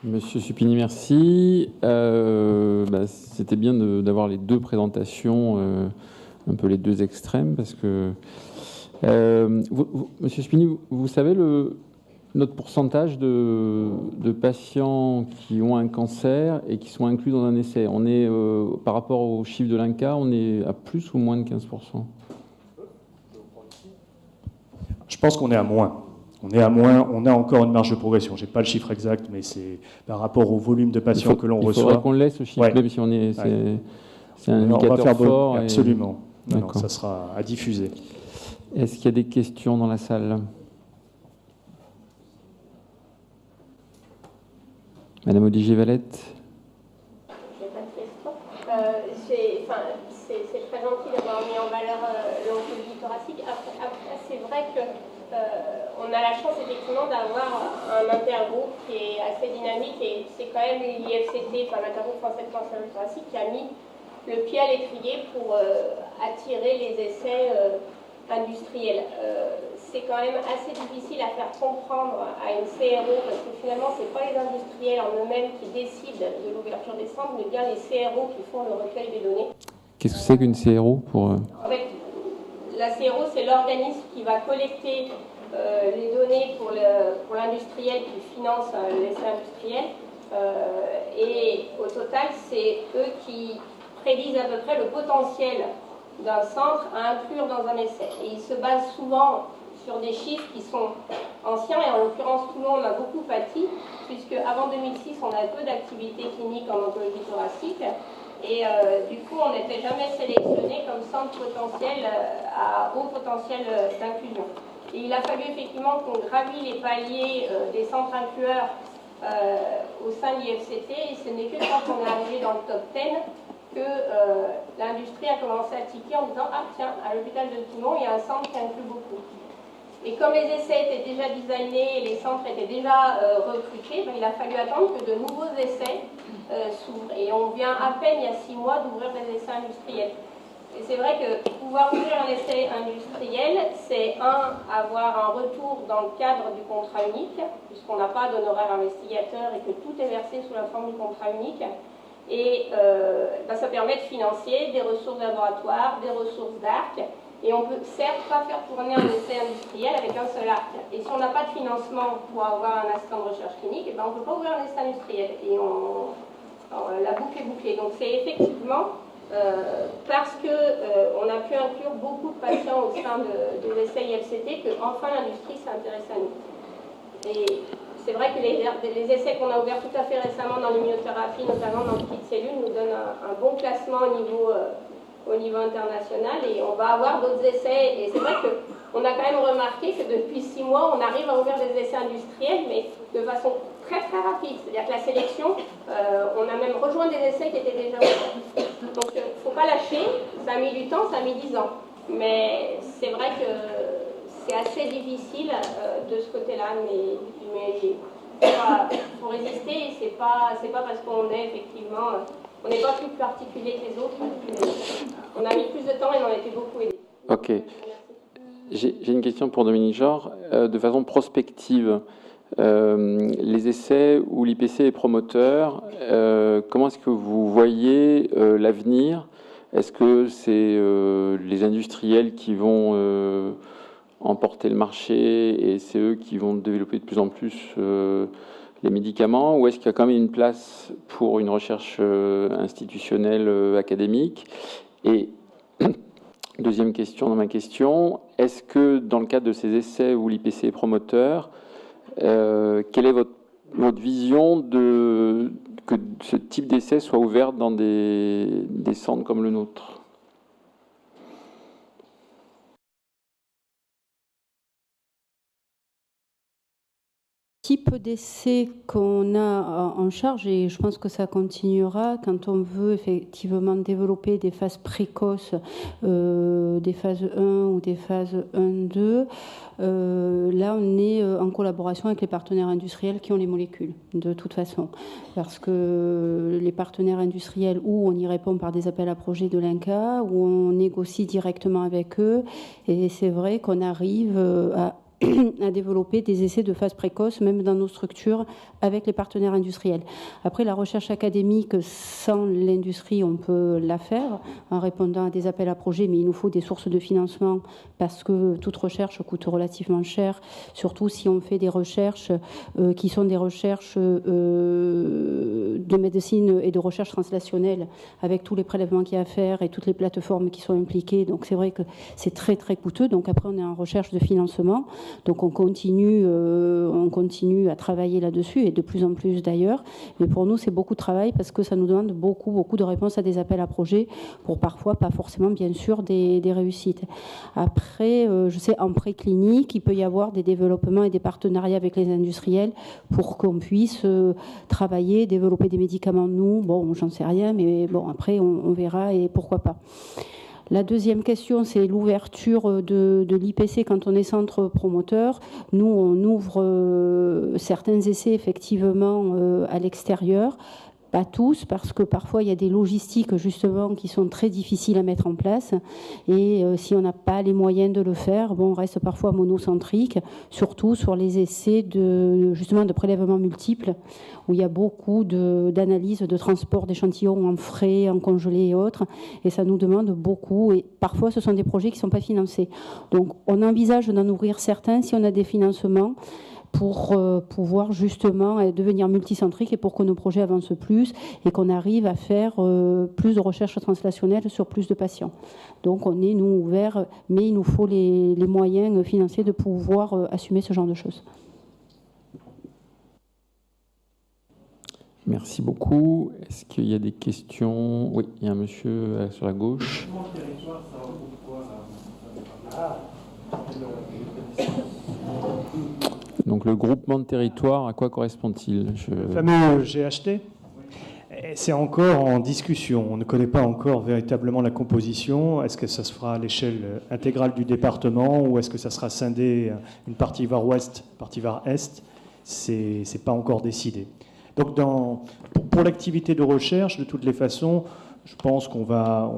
Monsieur Supini, merci. C'était bien d'avoir les deux présentations, un peu les deux extrêmes, parce que Monsieur Supini, vous savez notre pourcentage de patients qui ont un cancer et qui sont inclus dans un essai. On est, par rapport au chiffre de l'INCa, on est à plus ou moins de 15%? Je pense qu'on est à moins. On est à moins, on a encore une marge de progression. Je n'ai pas le chiffre exact, mais c'est par rapport au volume de patients que l'on reçoit. Il faudrait qu'on le laisse, ce chiffre, même si on est, c'est un indicateur fort. Absolument. Non, ça sera à diffuser. Est-ce qu'il y a des questions dans la salle? Madame Odigier-Valette. Je n'ai pas de question. C'est très gentil d'avoir mis en valeur l'oncologie thoracique. Après, c'est vrai que on a la chance effectivement d'avoir un intergroupe qui est assez dynamique et c'est quand même l'IFCT, enfin l'intergroupe français de cancérologie thoracique, qui a mis le pied à l'étrier pour attirer les essais industriels. C'est quand même assez difficile à faire comprendre à une CRO parce que finalement ce n'est pas les industriels en eux-mêmes qui décident de l'ouverture des centres, mais bien les CRO qui font le recueil des données. Qu'est-ce que c'est qu'une CRO pour... En fait, la CRO, c'est l'organisme qui va collecter les données pour l'industriel qui finance l'essai industriel. Et au total, c'est eux qui prédisent à peu près le potentiel d'un centre à inclure dans un essai. Et ils se basent souvent sur des chiffres qui sont anciens, et en l'occurrence, Toulon en a beaucoup pâti, puisque avant 2006, on a peu d'activités cliniques en oncologie thoracique. Et du coup, on n'était jamais sélectionné comme centre potentiel à haut potentiel d'inclusion. Et il a fallu effectivement qu'on gravit les paliers des centres inclueurs au sein de l'IFCT, et ce n'est que quand on est arrivé dans le top 10 que l'industrie a commencé à tiquer en disant « Ah tiens, à l'hôpital de Toulon, il y a un centre qui inclut beaucoup ». Et comme les essais étaient déjà designés et les centres étaient déjà recrutés, il a fallu attendre que de nouveaux essais s'ouvrent. Et on vient à peine, il y a 6 mois, d'ouvrir des essais industriels. Et c'est vrai que pouvoir ouvrir un essai industriel, c'est avoir un retour dans le cadre du contrat unique, puisqu'on n'a pas d'honoraire investigateur et que tout est versé sous la forme du contrat unique. Et ça permet de financer des ressources laboratoires, des ressources d'ARC. Et on peut certes pas faire tourner un essai industriel avec un seul ARC. Et si on n'a pas de financement pour avoir un assistant de recherche clinique, on ne peut pas ouvrir un essai industriel. Et la boucle est bouclée. Donc c'est effectivement parce qu'on a pu inclure beaucoup de patients au sein de l'essai IFCT qu'enfin l'industrie s'est intéressée à nous. Et c'est vrai que les essais qu'on a ouverts tout à fait récemment dans l'immunothérapie, notamment dans le kit cellule, nous donnent un bon classement au niveau international, et on va avoir d'autres essais. Et c'est vrai qu'on a quand même remarqué que depuis 6 mois, on arrive à ouvrir des essais industriels, mais de façon très très rapide. C'est-à-dire que la sélection, on a même rejoint des essais qui étaient déjà ouverts. Donc il ne faut pas lâcher, ça a mis du temps, ça a mis 10 ans. Mais c'est vrai que c'est assez difficile de ce côté-là, mais il faut résister, et c'est pas parce qu'on est effectivement... On n'est pas plus particulier que les autres. On a mis plus de temps et on a été beaucoup aidés. Ok. J'ai une question pour Dominique Jor. De façon prospective, les essais où l'IPC est promoteur, comment est-ce que vous voyez l'avenir? Est-ce que c'est les industriels qui vont emporter le marché et c'est eux qui vont développer de plus en plus les médicaments, ou est-ce qu'il y a quand même une place pour une recherche institutionnelle académique? Et deuxième question dans ma question, est-ce que dans le cadre de ces essais où l'IPC est promoteur, quelle est votre vision que ce type d'essai soit ouvert dans des centres comme le nôtre? Type d'essai qu'on a en charge, et je pense que ça continuera quand on veut effectivement développer des phases précoces, des phases 1 ou des phases 1-2. Là, on est en collaboration avec les partenaires industriels qui ont les molécules, de toute façon. Parce que les partenaires industriels, où on y répond par des appels à projets de l'INCa, où on négocie directement avec eux. Et c'est vrai qu'on arrive à à développer des essais de phase précoce, même dans nos structures, avec les partenaires industriels. Après, la recherche académique, sans l'industrie, on peut la faire en répondant à des appels à projets, mais il nous faut des sources de financement parce que toute recherche coûte relativement cher, surtout si on fait des recherches qui sont des recherches de médecine et de recherche translationnelle, avec tous les prélèvements qu'il y a à faire et toutes les plateformes qui sont impliquées. Donc c'est vrai que c'est très très coûteux. Donc après, on est en recherche de financement. Donc on continue à travailler là-dessus, et de plus en plus d'ailleurs. Mais pour nous, c'est beaucoup de travail parce que ça nous demande beaucoup de réponses à des appels à projets pour parfois pas forcément, bien sûr, des réussites. Après, je sais, en préclinique, il peut y avoir des développements et des partenariats avec les industriels pour qu'on puisse travailler, développer des médicaments, nous. Bon, j'en sais rien, mais bon, après, on verra et pourquoi pas. La deuxième question, c'est l'ouverture de l'IPC quand on est centre promoteur. Nous, on ouvre certains essais, effectivement, à l'extérieur. Pas tous, parce que parfois il y a des logistiques justement qui sont très difficiles à mettre en place, et si on n'a pas les moyens de le faire, bon, on reste parfois monocentrique, surtout sur les essais justement de prélèvements multiples, où il y a beaucoup d'analyses, de transport d'échantillons en frais, en congelé et autres, et ça nous demande beaucoup, et parfois ce sont des projets qui ne sont pas financés. Donc on envisage d'en ouvrir certains si on a des financements, pour pouvoir justement devenir multicentrique et pour que nos projets avancent plus et qu'on arrive à faire plus de recherche translationnelle sur plus de patients. Donc on est, nous, ouverts, mais il nous faut les moyens financiers de pouvoir assumer ce genre de choses. Merci beaucoup. Est-ce qu'il y a des questions? Oui, il y a un monsieur sur la gauche. Donc le groupement de territoire, à quoi correspond-il? Le fameux GHT, c'est encore en discussion. On ne connaît pas encore véritablement la composition. Est-ce que ça se fera à l'échelle intégrale du département ou est-ce que ça sera scindé, une partie vers ouest, une partie vers est? C'est pas encore décidé. Donc pour l'activité de recherche, de toutes les façons, je pense qu'on va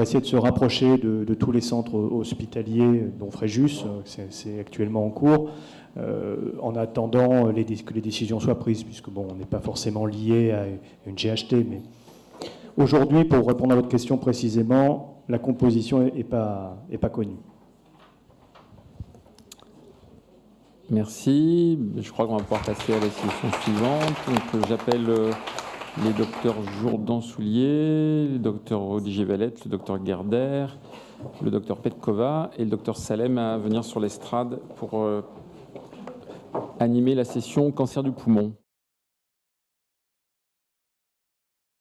essayer de se rapprocher de tous les centres hospitaliers, dont Fréjus, c'est actuellement en cours, en attendant que les décisions soient prises, puisque bon, on n'est pas forcément lié à une GHT. Mais aujourd'hui, pour répondre à votre question précisément, la composition n'est pas connue. Merci. Je crois qu'on va pouvoir passer à la session suivante. Donc, j'appelle les docteurs Jourdan-Soulier, le docteur Odiger-Valette, le docteur Gerder, le docteur Petkova et le docteur Salem à venir sur l'estrade pour animer la session cancer du poumon.